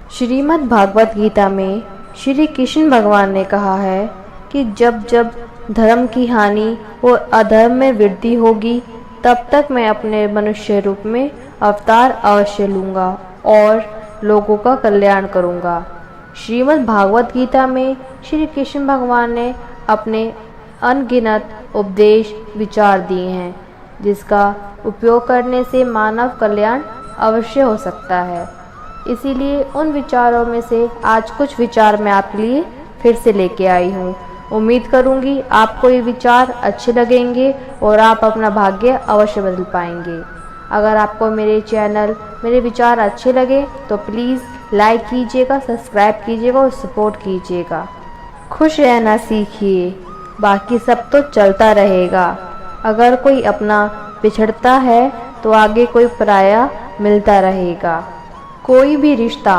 श्रीमद् भागवत गीता में श्री कृष्ण भगवान ने कहा है कि जब जब धर्म की हानि और अधर्म में वृद्धि होगी तब तक मैं अपने मनुष्य रूप में अवतार अवश्य लूँगा और लोगों का कल्याण करूँगा। श्रीमद् भागवत गीता में श्री कृष्ण भगवान ने अपने अनगिनत उपदेश विचार दिए हैं जिसका उपयोग करने से मानव कल्याण अवश्य हो सकता है। इसीलिए उन विचारों में से आज कुछ विचार मैं आपके लिए फिर से लेके आई हूँ। उम्मीद करूँगी आपको ये विचार अच्छे लगेंगे और आप अपना भाग्य अवश्य बदल पाएंगे। अगर आपको मेरे चैनल मेरे विचार अच्छे लगे तो प्लीज़ लाइक कीजिएगा, सब्सक्राइब कीजिएगा और सपोर्ट कीजिएगा। खुश रहना सीखिए, बाकी सब तो चलता रहेगा। अगर कोई अपना बिछड़ता है तो आगे कोई पराया मिलता रहेगा। कोई भी रिश्ता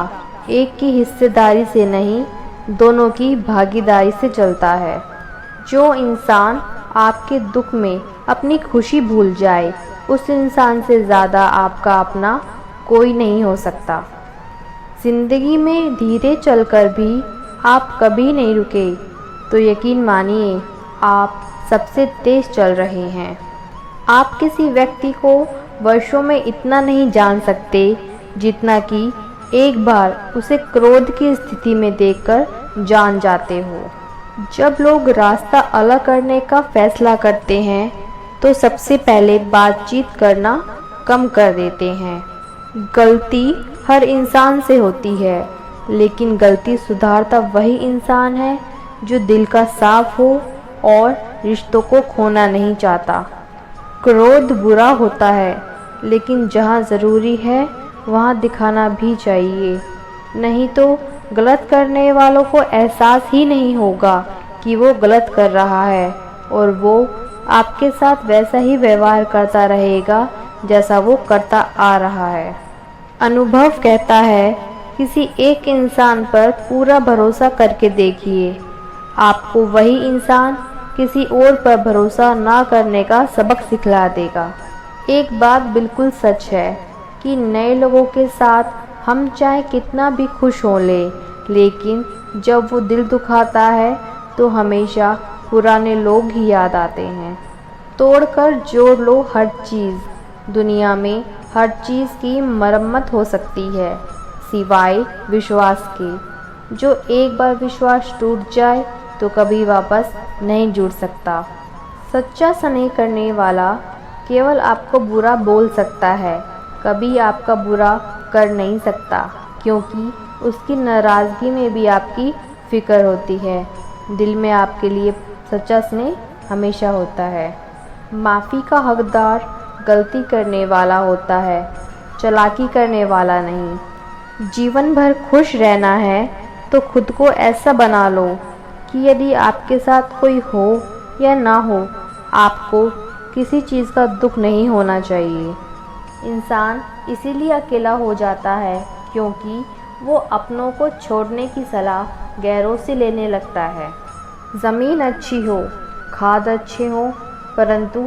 एक की हिस्सेदारी से नहीं, दोनों की भागीदारी से चलता है। जो इंसान आपके दुख में अपनी खुशी भूल जाए, उस इंसान से ज़्यादा आपका अपना कोई नहीं हो सकता। ज़िंदगी में धीरे चलकर भी आप कभी नहीं रुके तो यकीन मानिए आप सबसे तेज़ चल रहे हैं। आप किसी व्यक्ति को वर्षों में इतना नहीं जान सकते जितना कि एक बार उसे क्रोध की स्थिति में देखकर जान जाते हो। जब लोग रास्ता अलग करने का फैसला करते हैं तो सबसे पहले बातचीत करना कम कर देते हैं। गलती हर इंसान से होती है, लेकिन गलती सुधारता वही इंसान है जो दिल का साफ हो और रिश्तों को खोना नहीं चाहता। क्रोध बुरा होता है, लेकिन जहाँ ज़रूरी है वहाँ दिखाना भी चाहिए, नहीं तो गलत करने वालों को एहसास ही नहीं होगा कि वो गलत कर रहा है और वो आपके साथ वैसा ही व्यवहार करता रहेगा जैसा वो करता आ रहा है। अनुभव कहता है किसी एक इंसान पर पूरा भरोसा करके देखिए, आपको वही इंसान किसी और पर भरोसा ना करने का सबक सिखला देगा। एक बात बिल्कुल सच है कि नए लोगों के साथ हम चाहे कितना भी खुश हो लेकिन जब वो दिल दुखाता है तो हमेशा पुराने लोग ही याद आते हैं। तोड़कर जोड़ लो हर चीज़, दुनिया में हर चीज़ की मरम्मत हो सकती है सिवाय विश्वास के। जो एक बार विश्वास टूट जाए तो कभी वापस नहीं जुड़ सकता। सच्चा स्नेह करने वाला केवल आपको बुरा बोल सकता है, कभी आपका बुरा कर नहीं सकता, क्योंकि उसकी नाराज़गी में भी आपकी फ़िक्र होती है। दिल में आपके लिए सच्चा स्नेह हमेशा होता है। माफ़ी का हकदार गलती करने वाला होता है, चालाकी करने वाला नहीं। जीवन भर खुश रहना है तो खुद को ऐसा बना लो कि यदि आपके साथ कोई हो या ना हो, आपको किसी चीज़ का दुख नहीं होना चाहिए। इंसान इसीलिए अकेला हो जाता है क्योंकि वो अपनों को छोड़ने की सलाह गैरों से लेने लगता है। ज़मीन अच्छी हो, खाद अच्छे हो, परंतु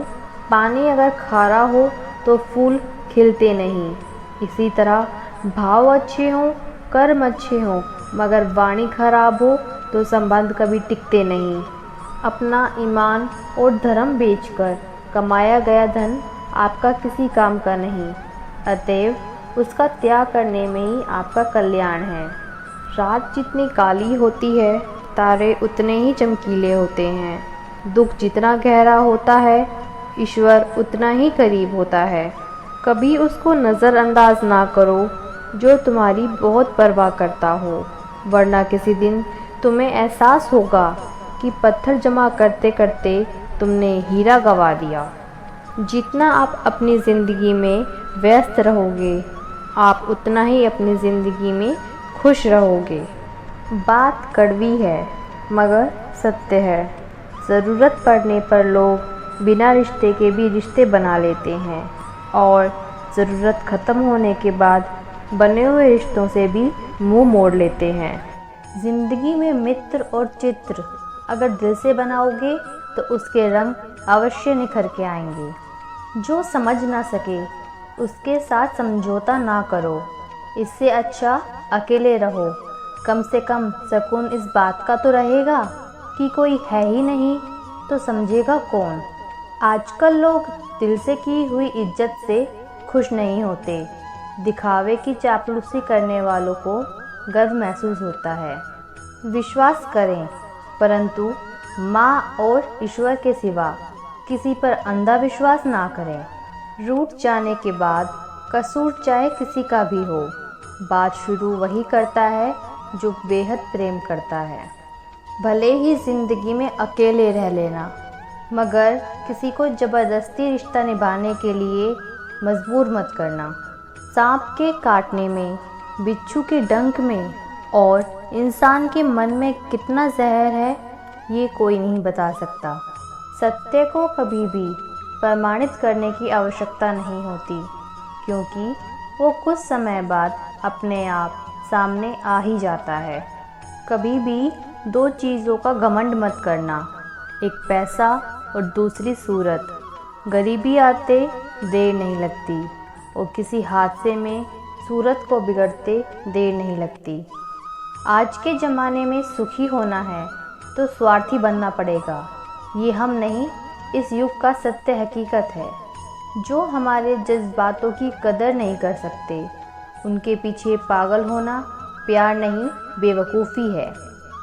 पानी अगर खारा हो तो फूल खिलते नहीं। इसी तरह भाव अच्छे हों, कर्म अच्छे हों, मगर वाणी खराब हो तो संबंध कभी टिकते नहीं। अपना ईमान और धर्म बेचकर कमाया गया धन आपका किसी काम का नहीं, अतएव उसका त्याग करने में ही आपका कल्याण है। रात जितनी काली होती है, तारे उतने ही चमकीले होते हैं। दुख जितना गहरा होता है, ईश्वर उतना ही करीब होता है। कभी उसको नज़रअंदाज ना करो जो तुम्हारी बहुत परवाह करता हो, वरना किसी दिन तुम्हें एहसास होगा कि पत्थर जमा करते करते तुमने हीरा गंवा दिया। जितना आप अपनी ज़िंदगी में व्यस्त रहोगे, आप उतना ही अपनी ज़िंदगी में खुश रहोगे। बात कड़वी है मगर सत्य है। ज़रूरत पड़ने पर लोग बिना रिश्ते के भी रिश्ते बना लेते हैं और ज़रूरत ख़त्म होने के बाद बने हुए रिश्तों से भी मुंह मोड़ लेते हैं। ज़िंदगी में मित्र और चित्र अगर दिल से बनाओगे तो उसके रंग अवश्य निखर के आएंगे। जो समझ ना सके उसके साथ समझौता ना करो, इससे अच्छा अकेले रहो, कम से कम सुकून इस बात का तो रहेगा कि कोई है ही नहीं, तो समझेगा कौन। आजकल लोग दिल से की हुई इज्जत से खुश नहीं होते। दिखावे की चापलूसी करने वालों को गर्व महसूस होता है। विश्वास करें, परंतु माँ और ईश्वर के सिवा किसी पर अंधा विश्वास ना करें। रूठ जाने के बाद कसूर चाहे किसी का भी हो, बात शुरू वही करता है जो बेहद प्रेम करता है। भले ही ज़िंदगी में अकेले रह लेना, मगर किसी को ज़बरदस्ती रिश्ता निभाने के लिए मजबूर मत करना। सांप के काटने में, बिच्छू के डंक में और इंसान के मन में कितना जहर है, ये कोई नहीं बता सकता। सत्य को कभी भी प्रमाणित करने की आवश्यकता नहीं होती, क्योंकि वो कुछ समय बाद अपने आप सामने आ ही जाता है। कभी भी दो चीज़ों का घमंड मत करना, एक पैसा और दूसरी सूरत। गरीबी आते देर नहीं लगती और किसी हादसे में सूरत को बिगड़ते देर नहीं लगती। आज के ज़माने में सुखी होना है तो स्वार्थी बनना पड़ेगा। ये हम नहीं, इस युग का सत्य हकीकत है। जो हमारे जज्बातों की कदर नहीं कर सकते, उनके पीछे पागल होना प्यार नहीं, बेवकूफ़ी है।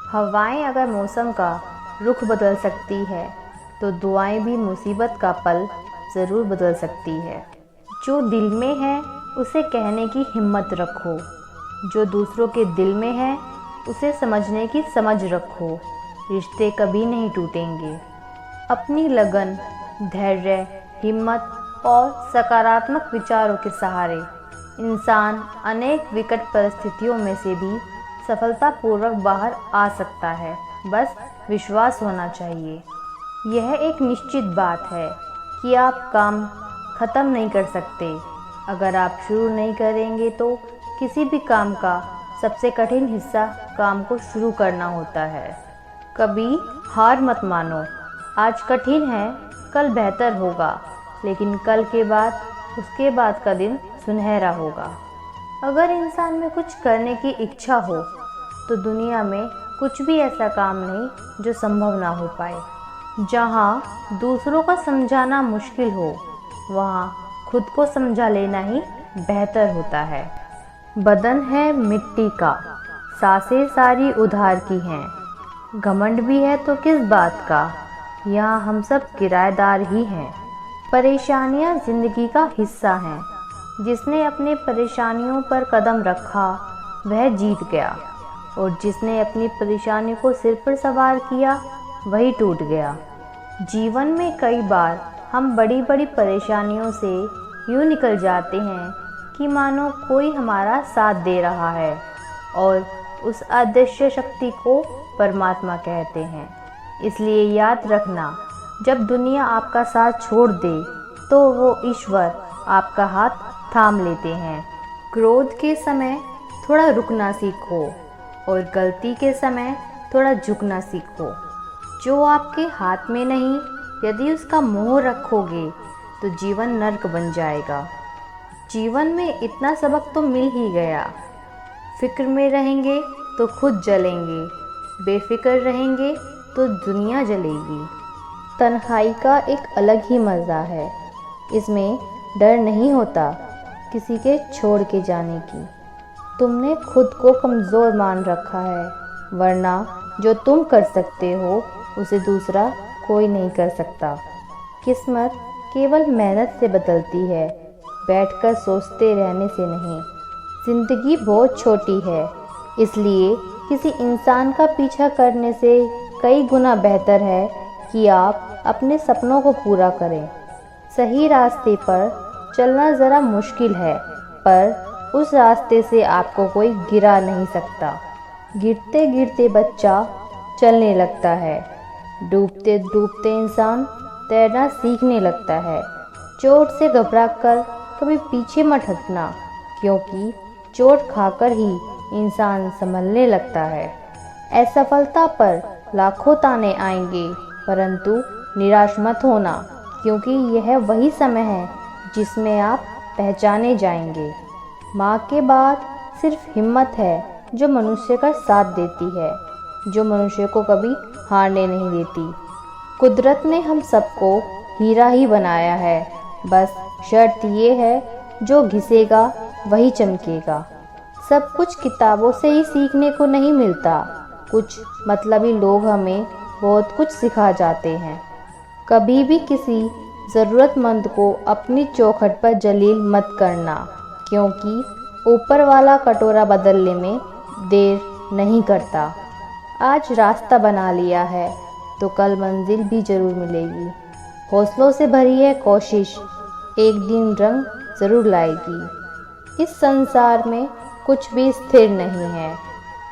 हवाएं अगर मौसम का रुख बदल सकती है, तो दुआएं भी मुसीबत का पल ज़रूर बदल सकती है। जो दिल में है उसे कहने की हिम्मत रखो, जो दूसरों के दिल में है उसे समझने की समझ रखो। रिश्ते कभी नहीं टूटेंगे। अपनी लगन, धैर्य, हिम्मत और सकारात्मक विचारों के सहारे इंसान अनेक विकट परिस्थितियों में से भी सफलतापूर्वक बाहर आ सकता है। बस विश्वास होना चाहिए। यह एक निश्चित बात है कि आप काम ख़त्म नहीं कर सकते। अगर आप शुरू नहीं करेंगे तो किसी भी काम का सबसे कठिन हिस्सा काम को शुरू करना होता है। कभी हार मत मानो। आज कठिन है, कल बेहतर होगा, लेकिन कल के बाद, उसके बाद का दिन सुनहरा होगा। अगर इंसान में कुछ करने की इच्छा हो तो दुनिया में कुछ भी ऐसा काम नहीं जो संभव ना हो पाए। जहाँ दूसरों का समझाना मुश्किल हो, वहाँ खुद को समझा लेना ही बेहतर होता है। बदन है मिट्टी का, सांसें सारी उधार की हैं। घमंड भी है तो किस बात का, यहाँ हम सब किराएदार ही हैं। परेशानियाँ ज़िंदगी का हिस्सा हैं। जिसने अपने परेशानियों पर कदम रखा वह जीत गया, और जिसने अपनी परेशानी को सिर पर सवार किया वही टूट गया। जीवन में कई बार हम बड़ी बड़ी परेशानियों से यूँ निकल जाते हैं कि मानो कोई हमारा साथ दे रहा है, और उस अदृश्य शक्ति को परमात्मा कहते हैं। इसलिए याद रखना, जब दुनिया आपका साथ छोड़ दे तो वो ईश्वर आपका हाथ थाम लेते हैं। क्रोध के समय थोड़ा रुकना सीखो और गलती के समय थोड़ा झुकना सीखो। जो आपके हाथ में नहीं, यदि उसका मोह रखोगे तो जीवन नर्क बन जाएगा। जीवन में इतना सबक तो मिल ही गया। फिक्र में रहेंगे तो खुद जलेंगे, बेफिक्र रहेंगे तो दुनिया जलेगी। तन्हाई का एक अलग ही मज़ा है। इसमें डर नहीं होता किसी के छोड़ के जाने की। तुमने खुद को कमज़ोर मान रखा है, वरना जो तुम कर सकते हो उसे दूसरा कोई नहीं कर सकता। किस्मत केवल मेहनत से बदलती है, बैठकर सोचते रहने से नहीं। ज़िंदगी बहुत छोटी है, इसलिए किसी इंसान का पीछा करने से कई गुना बेहतर है कि आप अपने सपनों को पूरा करें। सही रास्ते पर चलना ज़रा मुश्किल है, पर उस रास्ते से आपको कोई गिरा नहीं सकता। गिरते गिरते बच्चा चलने लगता है, डूबते डूबते इंसान तैरना सीखने लगता है। चोट से घबराकर कभी पीछे मत हटना, क्योंकि चोट खाकर ही इंसान संभलने लगता है। असफलता पर लाखों ताने आएंगे, परंतु निराश मत होना, क्योंकि यह वही समय है जिसमें आप पहचाने जाएंगे। माँ के बाद सिर्फ हिम्मत है जो मनुष्य का साथ देती है, जो मनुष्य को कभी हारने नहीं देती। कुदरत ने हम सबको हीरा ही बनाया है, बस शर्त ये है जो घिसेगा वही चमकेगा। सब कुछ किताबों से ही सीखने को नहीं मिलता, कुछ मतलबी लोग हमें बहुत कुछ सिखा जाते हैं। कभी भी किसी ज़रूरतमंद को अपनी चौखट पर जलील मत करना, क्योंकि ऊपर वाला कटोरा बदलने में देर नहीं करता। आज रास्ता बना लिया है तो कल मंजिल भी ज़रूर मिलेगी। हौसलों से भरी है कोशिश, एक दिन रंग ज़रूर लाएगी। इस संसार में कुछ भी स्थिर नहीं है,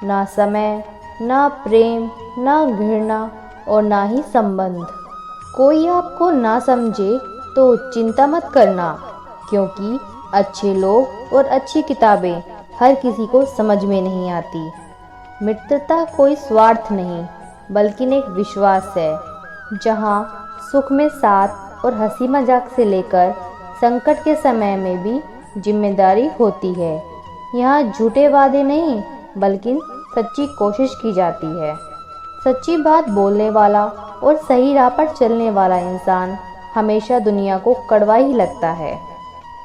ना समय, ना प्रेम, ना घृणा और ना ही संबंध। कोई आपको ना समझे तो चिंता मत करना, क्योंकि अच्छे लोग और अच्छी किताबें हर किसी को समझ में नहीं आती। मित्रता कोई स्वार्थ नहीं, बल्कि एक विश्वास है, जहाँ सुख में साथ और हंसी मजाक से लेकर संकट के समय में भी जिम्मेदारी होती है। यहाँ झूठे वादे नहीं, बल्कि सच्ची कोशिश की जाती है। सच्ची बात बोलने वाला और सही राह पर चलने वाला इंसान हमेशा दुनिया को कड़वा ही लगता है।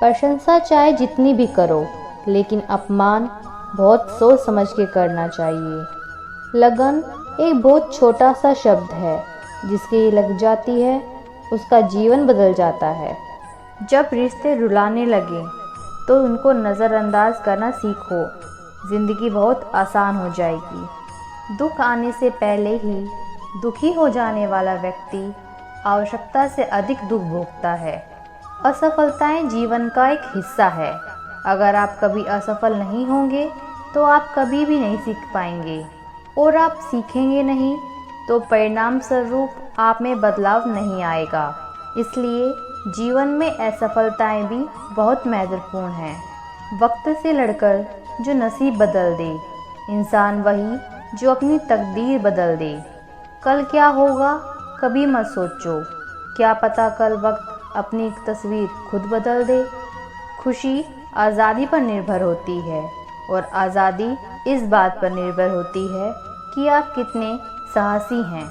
प्रशंसा चाहे जितनी भी करो, लेकिन अपमान बहुत सोच समझ के करना चाहिए। लगन एक बहुत छोटा सा शब्द है, जिसकी लग जाती है उसका जीवन बदल जाता है। जब रिश्ते रुलाने लगे तो उनको नज़रअंदाज करना सीखो, ज़िंदगी बहुत आसान हो जाएगी। दुख आने से पहले ही दुखी हो जाने वाला व्यक्ति आवश्यकता से अधिक दुख भोगता है। असफलताएं जीवन का एक हिस्सा है। अगर आप कभी असफल नहीं होंगे तो आप कभी भी नहीं सीख पाएंगे, और आप सीखेंगे नहीं तो परिणाम स्वरूप आप में बदलाव नहीं आएगा। इसलिए जीवन में असफलताएं भी बहुत महत्वपूर्ण हैं। वक्त से लड़कर जो नसीब बदल दे, इंसान वही जो अपनी तकदीर बदल दे। कल क्या होगा कभी मत सोचो, क्या पता कल वक्त अपनी एक तस्वीर खुद बदल दे। खुशी आज़ादी पर निर्भर होती है, और आज़ादी इस बात पर निर्भर होती है कि आप कितने साहसी हैं।